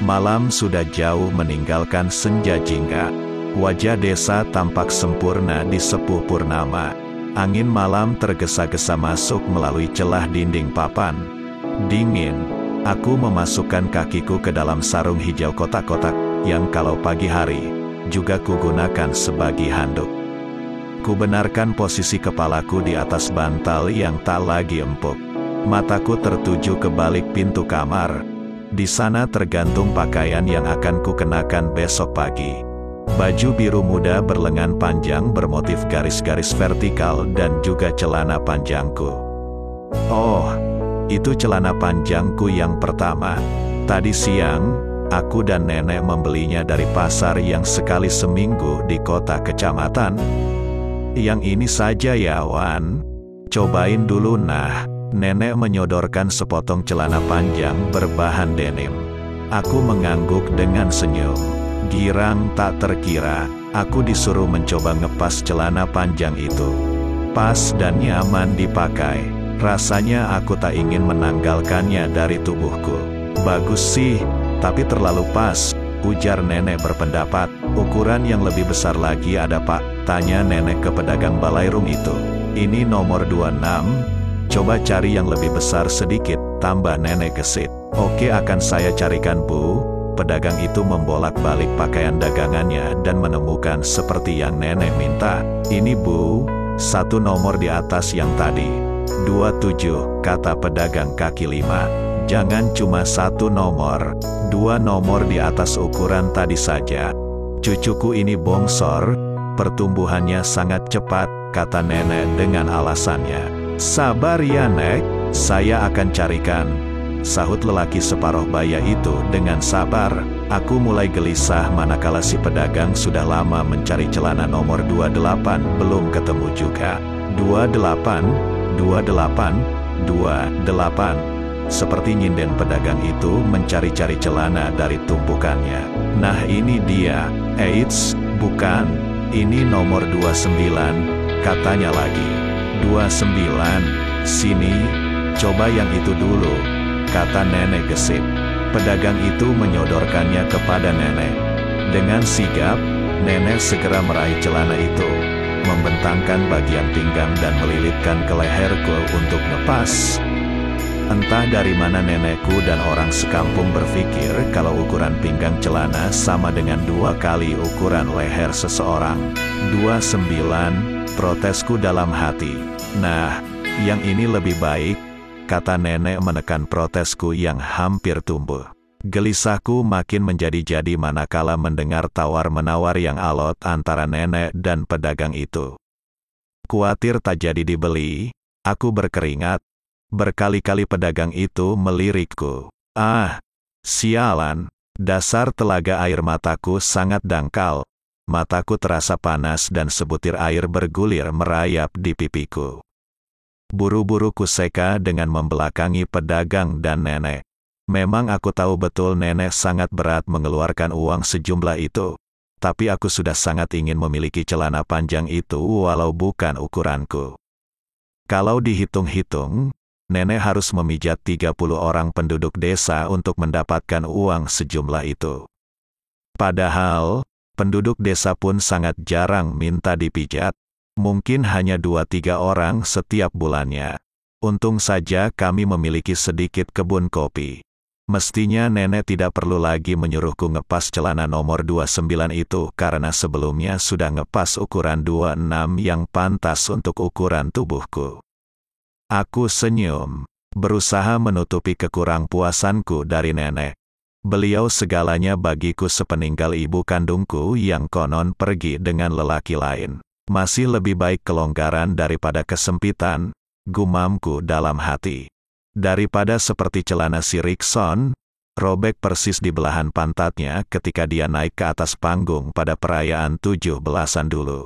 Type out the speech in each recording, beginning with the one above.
Malam sudah jauh meninggalkan senja jingga. Wajah desa tampak sempurna di sepuh purnama. Angin malam tergesa-gesa masuk melalui celah dinding papan. Dingin. Aku memasukkan kakiku ke dalam sarung hijau kotak-kotak, yang kalau pagi hari, juga kugunakan sebagai handuk. Kubenarkan posisi kepalaku di atas bantal yang tak lagi empuk. Mataku tertuju ke balik pintu kamar. Di sana tergantung pakaian yang akan kukenakan besok pagi. Baju biru muda berlengan panjang bermotif garis-garis vertikal dan juga celana panjangku. Oh, itu celana panjangku yang pertama. Tadi siang, aku dan nenek membelinya dari pasar yang sekali seminggu di kota kecamatan. Yang ini saja ya, Wan. Cobain dulu nah. Nenek menyodorkan sepotong celana panjang berbahan denim. Aku mengangguk dengan senyum. Girang tak terkira, aku disuruh mencoba ngepas celana panjang itu. Pas dan nyaman dipakai. Rasanya aku tak ingin menanggalkannya dari tubuhku. Bagus sih, tapi terlalu pas, ujar nenek berpendapat. Ukuran yang lebih besar lagi ada pak, tanya nenek ke pedagang balairung itu. Ini nomor 26, coba cari yang lebih besar sedikit, tambah nenek gesit. Oke, akan saya carikan bu. Pedagang itu membolak-balik pakaian dagangannya dan menemukan seperti yang nenek minta. Ini bu, satu nomor di atas yang tadi. 27, kata pedagang kaki lima. Jangan cuma satu nomor, 2 nomor di atas ukuran tadi saja. Cucuku ini bongsor, pertumbuhannya sangat cepat, kata nenek dengan alasannya. Sabar ya nek, saya akan carikan, sahut lelaki separuh baya itu dengan sabar. Aku mulai gelisah manakala si pedagang sudah lama mencari celana nomor 28 belum ketemu juga. 28, 28, 28. Seperti nyinden pedagang itu mencari-cari celana dari tumpukannya. Nah ini dia. Eits, bukan. Ini nomor 29, katanya lagi. 29, sini, coba yang itu dulu, kata nenek gesit. Pedagang itu menyodorkannya kepada nenek. Dengan sigap, nenek segera meraih celana itu, membentangkan bagian pinggang dan melilitkan ke leherku untuk ngepas. Entah dari mana nenekku dan orang sekampung berpikir kalau ukuran pinggang celana sama dengan 2 kali ukuran leher seseorang. 29, protesku dalam hati. Nah, yang ini lebih baik, kata nenek menekan protesku yang hampir tumbuh. Gelisahku makin menjadi-jadi manakala mendengar tawar-menawar yang alot antara nenek dan pedagang itu. Kuatir tak jadi dibeli, aku berkeringat. Berkali-kali pedagang itu melirikku. Ah, sialan, dasar telaga air mataku sangat dangkal. Mataku terasa panas dan sebutir air bergulir merayap di pipiku. Buru-buru kuseka dengan membelakangi pedagang dan nenek. Memang aku tahu betul nenek sangat berat mengeluarkan uang sejumlah itu. Tapi aku sudah sangat ingin memiliki celana panjang itu walau bukan ukuranku. Kalau dihitung-hitung, nenek harus memijat 30 orang penduduk desa untuk mendapatkan uang sejumlah itu. Padahal, penduduk desa pun sangat jarang minta dipijat. Mungkin hanya 2-3 orang setiap bulannya. Untung saja kami memiliki sedikit kebun kopi. Mestinya nenek tidak perlu lagi menyuruhku ngepas celana nomor 29 itu karena sebelumnya sudah ngepas ukuran 26 yang pantas untuk ukuran tubuhku. Aku senyum, berusaha menutupi kekurangpuasanku dari nenek. Beliau segalanya bagiku sepeninggal ibu kandungku yang konon pergi dengan lelaki lain. Masih lebih baik kelonggaran daripada kesempitan, gumamku dalam hati. Daripada seperti celana si Rickson, robek persis di belahan pantatnya ketika dia naik ke atas panggung pada perayaan 17-an dulu.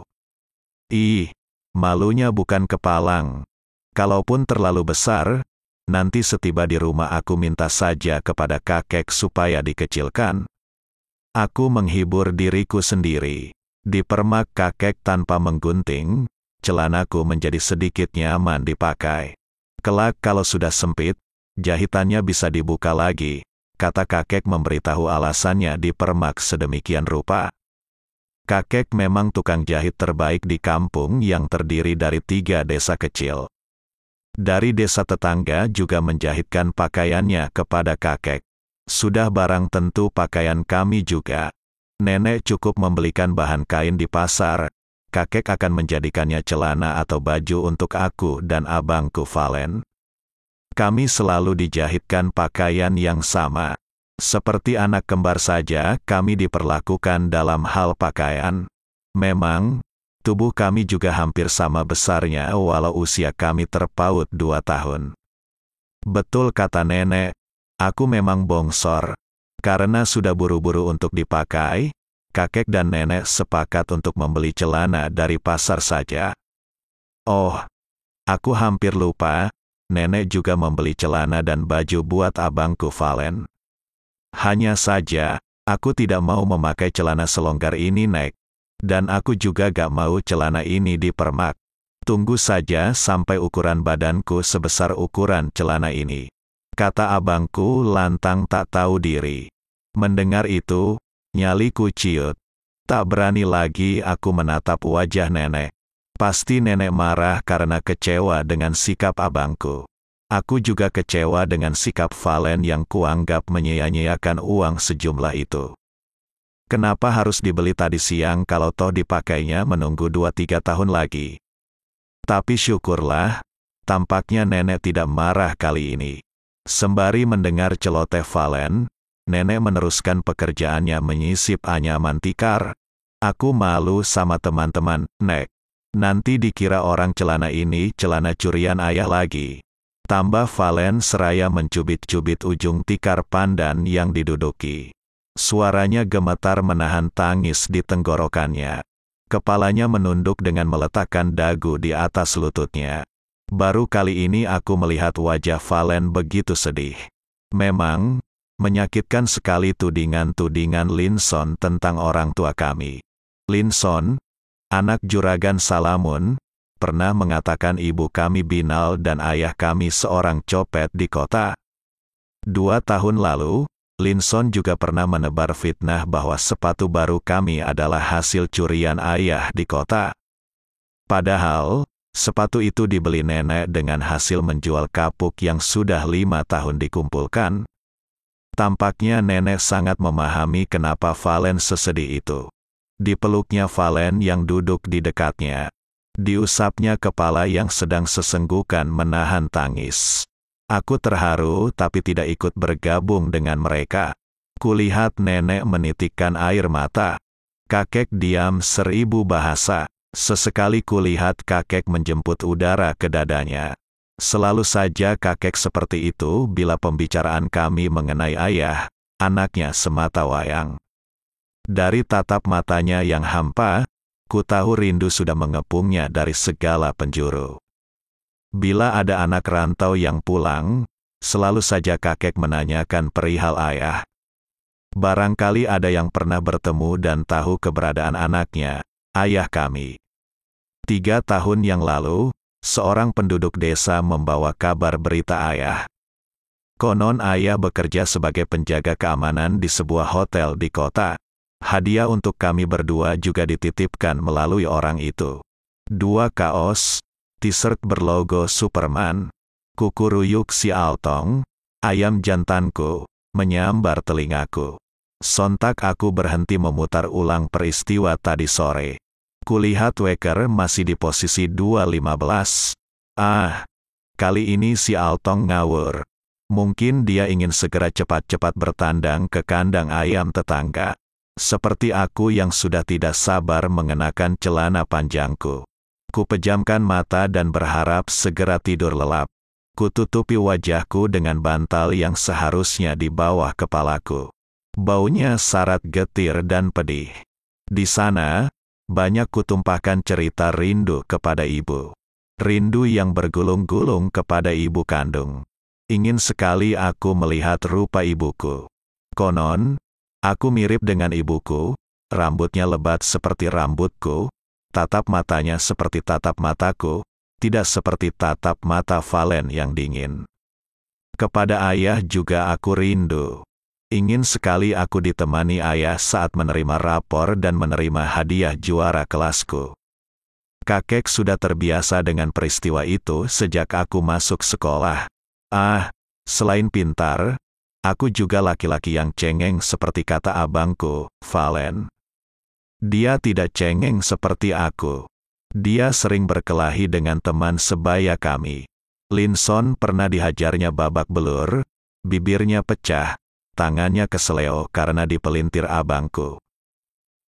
Ih, malunya bukan kepalang. Kalaupun terlalu besar, nanti setiba di rumah aku minta saja kepada kakek supaya dikecilkan. Aku menghibur diriku sendiri. Di permak kakek tanpa menggunting, celanaku menjadi sedikit nyaman dipakai. Kelak kalau sudah sempit, jahitannya bisa dibuka lagi. kata kakek memberitahu alasannya di permak sedemikian rupa. Kakek memang tukang jahit terbaik di kampung yang terdiri dari 3 desa kecil. Dari desa tetangga juga menjahitkan pakaiannya kepada kakek. Sudah barang tentu pakaian kami juga. Nenek cukup membelikan bahan kain di pasar. Kakek akan menjadikannya celana atau baju untuk aku dan abangku Valen. Kami selalu dijahitkan pakaian yang sama. Seperti anak kembar saja kami diperlakukan dalam hal pakaian. Memang, tubuh kami juga hampir sama besarnya walau usia kami terpaut 2 tahun. Betul kata nenek, aku memang bongsor. Karena sudah buru-buru untuk dipakai, kakek dan nenek sepakat untuk membeli celana dari pasar saja. Oh, aku hampir lupa. Nenek juga membeli celana dan baju buat abangku Valen. Hanya saja, aku tidak mau memakai celana selonggar ini, Nek. Dan aku juga gak mau celana ini di permak. Tunggu saja sampai ukuran badanku sebesar ukuran celana ini. Kata abangku lantang tak tahu diri. Mendengar itu, nyaliku ciut. Tak berani lagi aku menatap wajah nenek. Pasti nenek marah karena kecewa dengan sikap abangku. Aku juga kecewa dengan sikap Valen yang kuanggap menyia-nyiakan uang sejumlah itu. Kenapa harus dibeli tadi siang kalau toh dipakainya menunggu 2-3 tahun lagi? Tapi syukurlah, tampaknya nenek tidak marah kali ini. Sembari mendengar celoteh Valen, nenek meneruskan pekerjaannya menyisip anyaman tikar. Aku malu sama teman-teman, Nek. Nanti dikira orang celana ini celana curian ayah lagi. Tambah Valen seraya mencubit-cubit ujung tikar pandan yang diduduki. Suaranya gemetar menahan tangis di tenggorokannya. Kepalanya menunduk dengan meletakkan dagu di atas lututnya. Baru kali ini aku melihat wajah Valen begitu sedih. Memang, menyakitkan sekali tudingan-tudingan Linson tentang orang tua kami. Linson, anak juragan Salamun, pernah mengatakan ibu kami binal dan ayah kami seorang copet di kota. 2 tahun lalu, Linson juga pernah menebar fitnah bahwa sepatu baru kami adalah hasil curian ayah di kota. Padahal, sepatu itu dibeli nenek dengan hasil menjual kapuk yang sudah 5 tahun dikumpulkan. Tampaknya nenek sangat memahami kenapa Valen sesedih itu. Dipeluknya Valen yang duduk di dekatnya. Diusapnya kepala yang sedang sesenggukan menahan tangis. Aku terharu tapi tidak ikut bergabung dengan mereka. Kulihat nenek menitikkan air mata. Kakek diam 1000 bahasa. Sesekali kulihat kakek menjemput udara ke dadanya. Selalu saja kakek seperti itu bila pembicaraan kami mengenai ayah, anaknya semata wayang. Dari tatap matanya yang hampa, ku tahu rindu sudah mengepungnya dari segala penjuru. Bila ada anak rantau yang pulang, selalu saja kakek menanyakan perihal ayah. Barangkali ada yang pernah bertemu dan tahu keberadaan anaknya, ayah kami. 3 tahun yang lalu, seorang penduduk desa membawa kabar berita ayah. Konon ayah bekerja sebagai penjaga keamanan di sebuah hotel di kota. Hadiah untuk kami berdua juga dititipkan melalui orang itu. 2 kaos, t-shirt berlogo Superman, kuku ruyuk si Altong, ayam jantanku, menyambar telingaku. Sontak aku berhenti memutar ulang peristiwa tadi sore. Kulihat Weker masih di posisi 2.15. Kali ini si Altong ngawur. Mungkin dia ingin segera cepat-cepat bertandang ke kandang ayam tetangga. Seperti aku yang sudah tidak sabar mengenakan celana panjangku. Ku pejamkan mata dan berharap segera tidur lelap. Ku tutupi wajahku dengan bantal yang seharusnya di bawah kepalaku. Baunya syarat getir dan pedih. Di sana, banyak kutumpahkan cerita rindu kepada ibu. Rindu yang bergulung-gulung kepada ibu kandung. Ingin sekali aku melihat rupa ibuku. Konon, aku mirip dengan ibuku, rambutnya lebat seperti rambutku, tatap matanya seperti tatap mataku, tidak seperti tatap mata Valen yang dingin. Kepada ayah juga aku rindu. Ingin sekali aku ditemani ayah saat menerima rapor dan menerima hadiah juara kelasku. Kakek sudah terbiasa dengan peristiwa itu sejak aku masuk sekolah. Selain pintar, aku juga laki-laki yang cengeng seperti kata abangku, Valen. Dia tidak cengeng seperti aku. Dia sering berkelahi dengan teman sebaya kami. Linson pernah dihajarnya babak belur, bibirnya pecah, tangannya keseleo karena dipelintir abangku.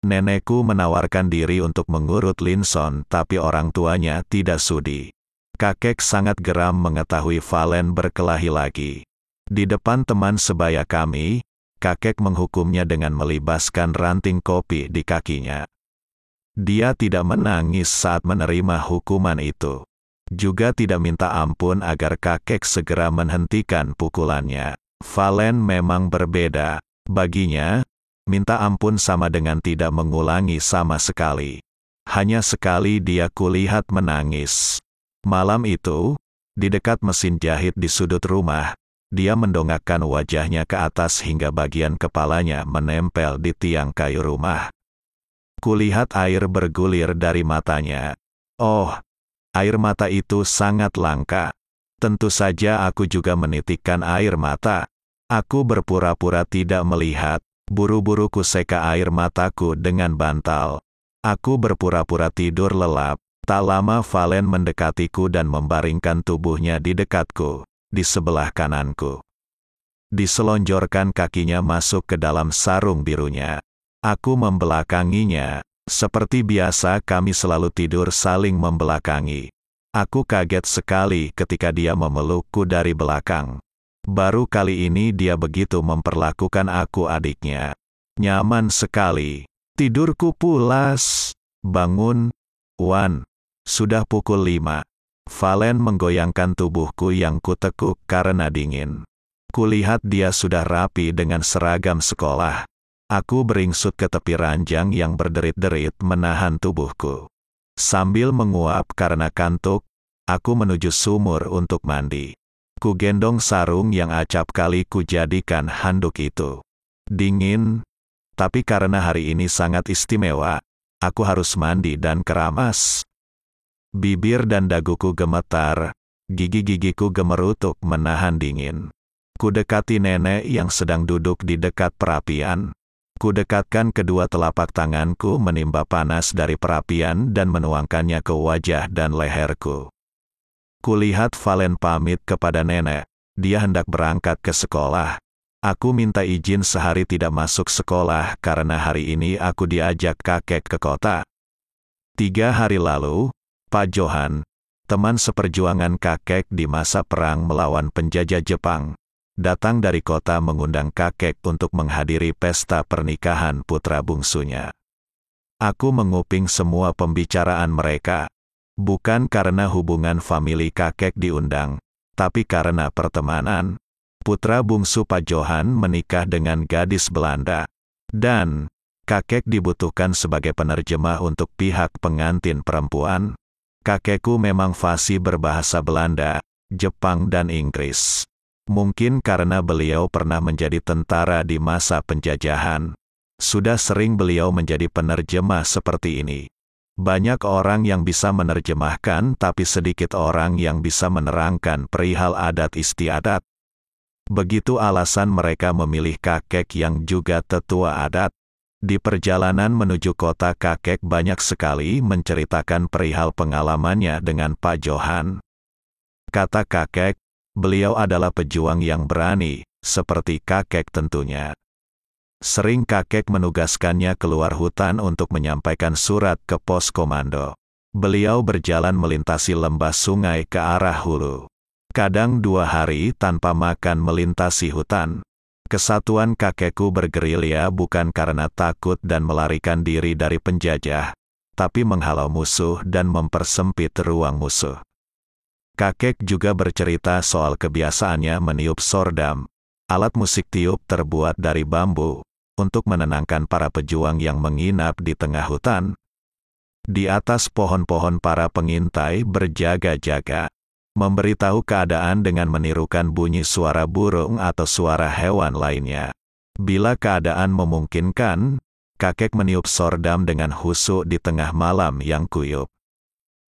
Nenekku menawarkan diri untuk mengurut Linson, tapi orang tuanya tidak sudi. Kakek sangat geram mengetahui Valen berkelahi lagi. Di depan teman sebaya kami, kakek menghukumnya dengan melibaskan ranting kopi di kakinya. Dia tidak menangis saat menerima hukuman itu. Juga tidak minta ampun agar kakek segera menghentikan pukulannya. Valen memang berbeda. Baginya, minta ampun sama dengan tidak mengulangi sama sekali. Hanya sekali dia kulihat menangis. Malam itu, di dekat mesin jahit di sudut rumah, dia mendongakkan wajahnya ke atas hingga bagian kepalanya menempel di tiang kayu rumah. Kulihat air bergulir dari matanya. Oh, air mata itu sangat langka. Tentu saja aku juga menitikkan air mata. Aku berpura-pura tidak melihat. Buru-buru kuseka air mataku dengan bantal. Aku berpura-pura tidur lelap. Tak lama Valen mendekatiku dan membaringkan tubuhnya di dekatku, di sebelah kananku. Diselonjorkan kakinya masuk ke dalam sarung birunya. Aku membelakanginya. Seperti biasa kami selalu tidur saling membelakangi. Aku kaget sekali ketika dia memelukku dari belakang. Baru kali ini dia begitu memperlakukan aku adiknya. Nyaman sekali. Tidurku pulas. Bangun, Wan. Sudah pukul 5. Valen menggoyangkan tubuhku yang kutekuk karena dingin. Kulihat dia sudah rapi dengan seragam sekolah. Aku beringsut ke tepi ranjang yang berderit-derit menahan tubuhku. Sambil menguap karena kantuk, aku menuju sumur untuk mandi. Ku gendong sarung yang acap kali kujadikan handuk itu. Dingin, tapi karena hari ini sangat istimewa, aku harus mandi dan keramas. Bibir dan daguku gemetar, gigi-gigiku gemerutuk menahan dingin. Ku dekati nenek yang sedang duduk di dekat perapian. Ku dekatkan kedua telapak tanganku menimba panas dari perapian dan menuangkannya ke wajah dan leherku. Kulihat Valen pamit kepada nenek. Dia hendak berangkat ke sekolah. Aku minta izin sehari tidak masuk sekolah karena hari ini aku diajak kakek ke kota. 3 hari lalu, Pak Johan, teman seperjuangan kakek di masa perang melawan penjajah Jepang, datang dari kota mengundang kakek untuk menghadiri pesta pernikahan putra bungsunya. Aku menguping semua pembicaraan mereka. Bukan karena hubungan famili kakek diundang, tapi karena pertemanan. Putra bungsu Pak Johan menikah dengan gadis Belanda. Dan, kakek dibutuhkan sebagai penerjemah untuk pihak pengantin perempuan. Kakekku memang fasih berbahasa Belanda, Jepang dan Inggris. Mungkin karena beliau pernah menjadi tentara di masa penjajahan. Sudah sering beliau menjadi penerjemah seperti ini. Banyak orang yang bisa menerjemahkan, tapi sedikit orang yang bisa menerangkan perihal adat istiadat. Begitu alasan mereka memilih kakek yang juga tetua adat. Di perjalanan menuju kota kakek banyak sekali menceritakan perihal pengalamannya dengan Pak Johan. Kata kakek, beliau adalah pejuang yang berani, seperti kakek tentunya. Sering kakek menugaskannya keluar hutan untuk menyampaikan surat ke pos komando. Beliau berjalan melintasi lembah sungai ke arah hulu. Kadang 2 hari tanpa makan melintasi hutan. Kesatuan kakekku bergerilya bukan karena takut dan melarikan diri dari penjajah, tapi menghalau musuh dan mempersempit ruang musuh. Kakek juga bercerita soal kebiasaannya meniup sordam, alat musik tiup terbuat dari bambu, untuk menenangkan para pejuang yang menginap di tengah hutan. Di atas pohon-pohon para pengintai berjaga-jaga, memberitahu keadaan dengan menirukan bunyi suara burung atau suara hewan lainnya. Bila keadaan memungkinkan, kakek meniup sordam dengan husuk di tengah malam yang kuyup.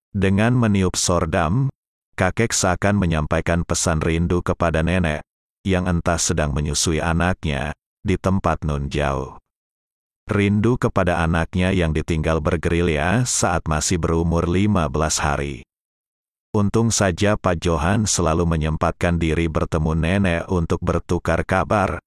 Dengan meniup sordam, kakek seakan menyampaikan pesan rindu kepada nenek, yang entah sedang menyusui anaknya, di tempat nun jauh. Rindu kepada anaknya yang ditinggal bergerilya saat masih berumur 15 hari. Untung saja Pak Johan selalu menyempatkan diri bertemu nenek untuk bertukar kabar.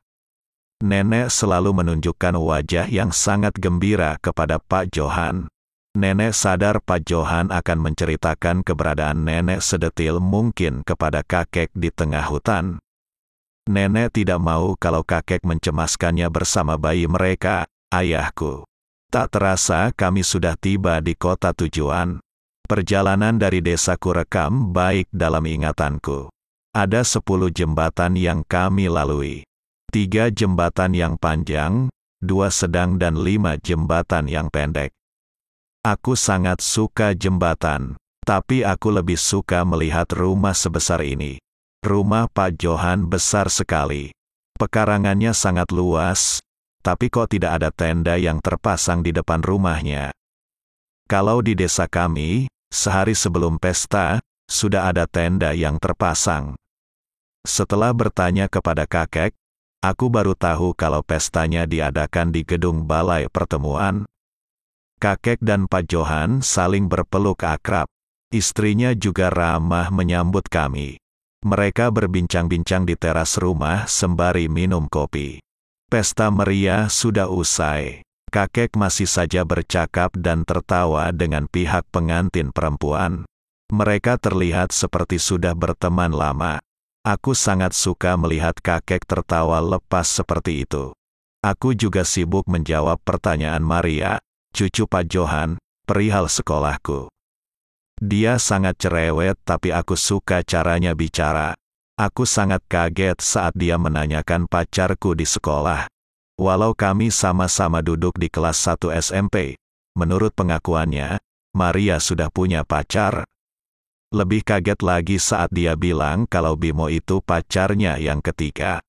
Nenek selalu menunjukkan wajah yang sangat gembira kepada Pak Johan. Nenek sadar Pak Johan akan menceritakan keberadaan nenek sedetil mungkin kepada kakek di tengah hutan. Nenek tidak mau kalau kakek mencemaskannya bersama bayi mereka, ayahku. Tak terasa kami sudah tiba di kota tujuan. Perjalanan dari desaku rekam baik dalam ingatanku. Ada 10 jembatan yang kami lalui. 3 jembatan yang panjang, 2 sedang dan 5 jembatan yang pendek. Aku sangat suka jembatan, tapi aku lebih suka melihat rumah sebesar ini. Rumah Pak Johan besar sekali. Pekarangannya sangat luas, tapi kok tidak ada tenda yang terpasang di depan rumahnya. Kalau di desa kami, sehari sebelum pesta, sudah ada tenda yang terpasang. Setelah bertanya kepada kakek, aku baru tahu kalau pestanya diadakan di gedung balai pertemuan. Kakek dan Pak Johan saling berpeluk akrab. Istrinya juga ramah menyambut kami. Mereka berbincang-bincang di teras rumah sembari minum kopi. Pesta meriah sudah usai. Kakek masih saja bercakap dan tertawa dengan pihak pengantin perempuan. Mereka terlihat seperti sudah berteman lama. Aku sangat suka melihat kakek tertawa lepas seperti itu. Aku juga sibuk menjawab pertanyaan Maria, cucu Pak Johan, perihal sekolahku. Dia sangat cerewet tapi aku suka caranya bicara. Aku sangat kaget saat dia menanyakan pacarku di sekolah. Walau kami sama-sama duduk di kelas 1 SMP, menurut pengakuannya, Maria sudah punya pacar. Lebih kaget lagi saat dia bilang kalau Bimo itu pacarnya yang ketiga.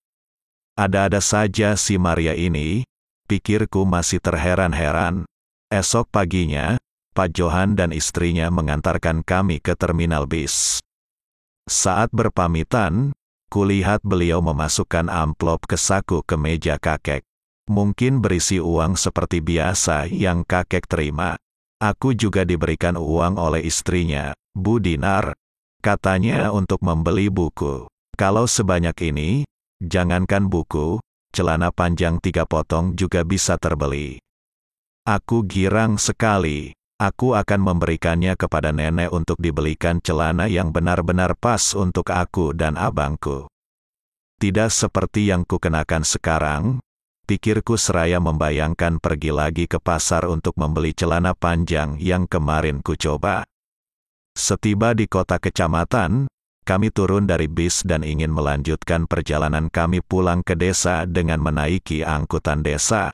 Ada-ada saja si Maria ini, pikirku masih terheran-heran. Esok paginya, Pak Johan dan istrinya mengantarkan kami ke terminal bis. Saat berpamitan, kulihat beliau memasukkan amplop ke saku kemeja kakek. Mungkin berisi uang seperti biasa yang kakek terima. Aku juga diberikan uang oleh istrinya, Bu Dinar. Katanya untuk membeli buku. Kalau sebanyak ini, jangankan buku, celana panjang 3 potong juga bisa terbeli. Aku girang sekali. Aku akan memberikannya kepada nenek untuk dibelikan celana yang benar-benar pas untuk aku dan abangku. Tidak seperti yang kukenakan sekarang. Pikirku seraya membayangkan pergi lagi ke pasar untuk membeli celana panjang yang kemarin ku coba. Setiba di kota kecamatan, kami turun dari bis dan ingin melanjutkan perjalanan kami pulang ke desa dengan menaiki angkutan desa.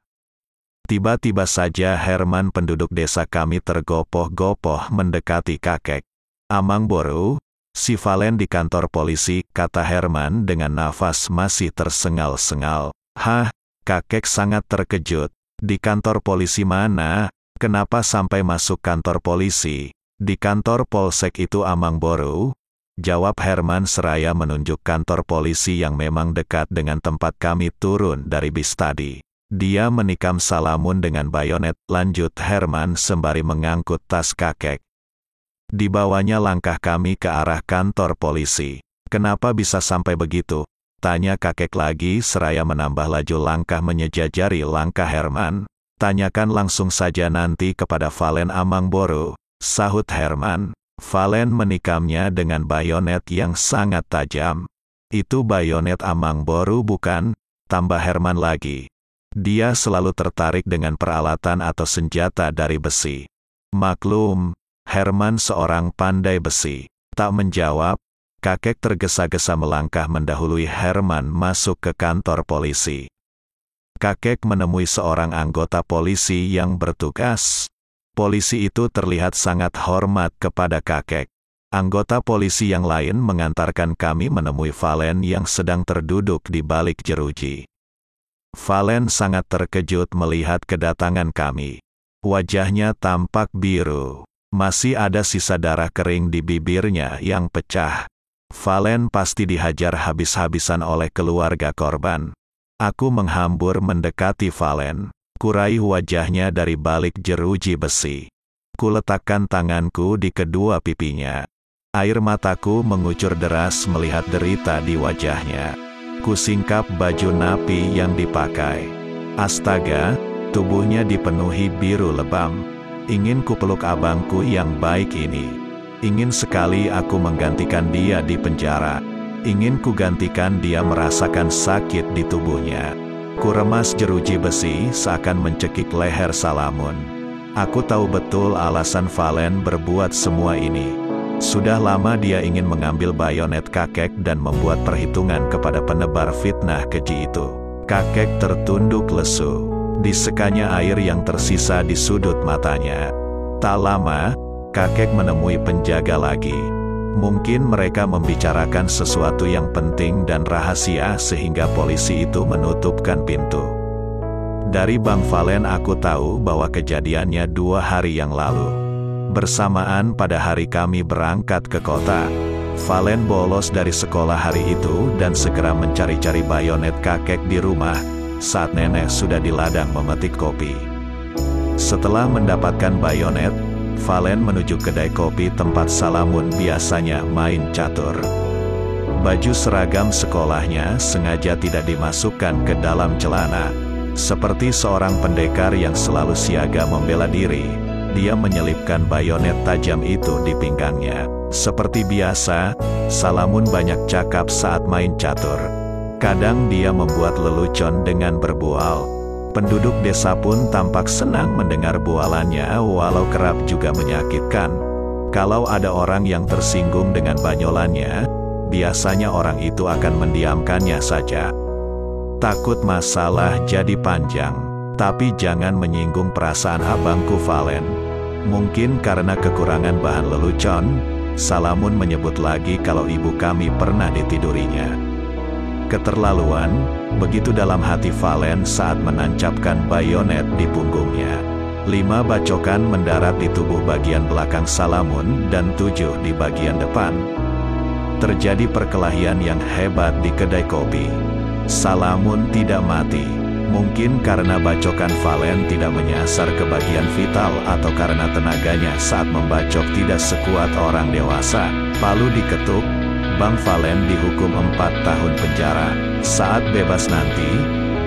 Tiba-tiba saja Herman penduduk desa kami tergopoh-gopoh mendekati kakek. Amang Boru, si Valen di kantor polisi, kata Herman dengan nafas masih tersengal-sengal. Hah? Kakek sangat terkejut. Di kantor polisi mana? Kenapa sampai masuk kantor polisi? Di kantor polsek itu Amang Boru, jawab Herman seraya menunjuk kantor polisi yang memang dekat dengan tempat kami turun dari bis tadi. Dia menikam salamun dengan bayonet, lanjut Herman sembari mengangkut tas kakek. Dibawanya langkah kami ke arah kantor polisi. Kenapa bisa sampai begitu? Tanya kakek lagi seraya menambah laju langkah menyejajari langkah Herman. Tanyakan langsung saja nanti kepada Valen Amang Boru, sahut Herman. Valen menikamnya dengan bayonet yang sangat tajam. Itu bayonet Amang Boru bukan? Tambah Herman lagi. Dia selalu tertarik dengan peralatan atau senjata dari besi. Maklum, Herman seorang pandai besi. Tak menjawab. Kakek tergesa-gesa melangkah mendahului Herman masuk ke kantor polisi. Kakek menemui seorang anggota polisi yang bertugas. Polisi itu terlihat sangat hormat kepada kakek. Anggota polisi yang lain mengantarkan kami menemui Valen yang sedang terduduk di balik jeruji. Valen sangat terkejut melihat kedatangan kami. Wajahnya tampak biru. Masih ada sisa darah kering di bibirnya yang pecah. Valen pasti dihajar habis-habisan oleh keluarga korban. Aku menghambur mendekati Valen. Kuraih wajahnya dari balik jeruji besi. Kuletakkan tanganku di kedua pipinya. Air mataku mengucur deras melihat derita di wajahnya. Kusingkap baju napi yang dipakai. Astaga, tubuhnya dipenuhi biru lebam. Ingin kupeluk abangku yang baik ini. Ingin sekali aku menggantikan dia di penjara. Ingin kugantikan dia merasakan sakit di tubuhnya. Kuremas jeruji besi seakan mencekik leher Salamun. Aku tahu betul alasan Valen berbuat semua ini. Sudah lama dia ingin mengambil bayonet kakek dan membuat perhitungan kepada penebar fitnah keji itu. Kakek tertunduk lesu. Disekanya air yang tersisa di sudut matanya. Tak lama, kakek menemui penjaga lagi. Mungkin mereka membicarakan sesuatu yang penting dan rahasia sehingga polisi itu menutupkan pintu. Dari Bang Valen aku tahu bahwa kejadiannya 2 hari yang lalu. Bersamaan pada hari kami berangkat ke kota, Valen bolos dari sekolah hari itu dan segera mencari-cari bayonet kakek di rumah, saat nenek sudah di ladang memetik kopi. Setelah mendapatkan bayonet, Valen menuju kedai kopi tempat Salamun biasanya main catur. Baju seragam sekolahnya sengaja tidak dimasukkan ke dalam celana. Seperti seorang pendekar yang selalu siaga membela diri, dia menyelipkan bayonet tajam itu di pinggangnya. Seperti biasa, Salamun banyak cakap saat main catur. Kadang dia membuat lelucon dengan berbual. Penduduk desa pun tampak senang mendengar bualannya walau kerap juga menyakitkan. Kalau ada orang yang tersinggung dengan banyolannya, biasanya orang itu akan mendiamkannya saja. Takut masalah jadi panjang, tapi jangan menyinggung perasaan abangku Valen. Mungkin karena kekurangan bahan lelucon, Salamun menyebut lagi kalau ibu kami pernah ditidurinya. Keterlaluan, begitu dalam hati Valen saat menancapkan bayonet di punggungnya. 5 bacokan mendarat di tubuh bagian belakang Salamun dan 7 di bagian depan. Terjadi perkelahian yang hebat di kedai kopi. Salamun tidak mati. Mungkin karena bacokan Valen tidak menyasar ke bagian vital atau karena tenaganya saat membacok tidak sekuat orang dewasa. Palu diketuk, Bang Valen dihukum 4 tahun penjara. Saat bebas nanti,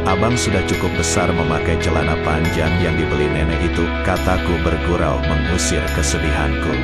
abang sudah cukup besar memakai celana panjang yang dibeli nenek itu, kataku bergurau mengusir kesedihanku.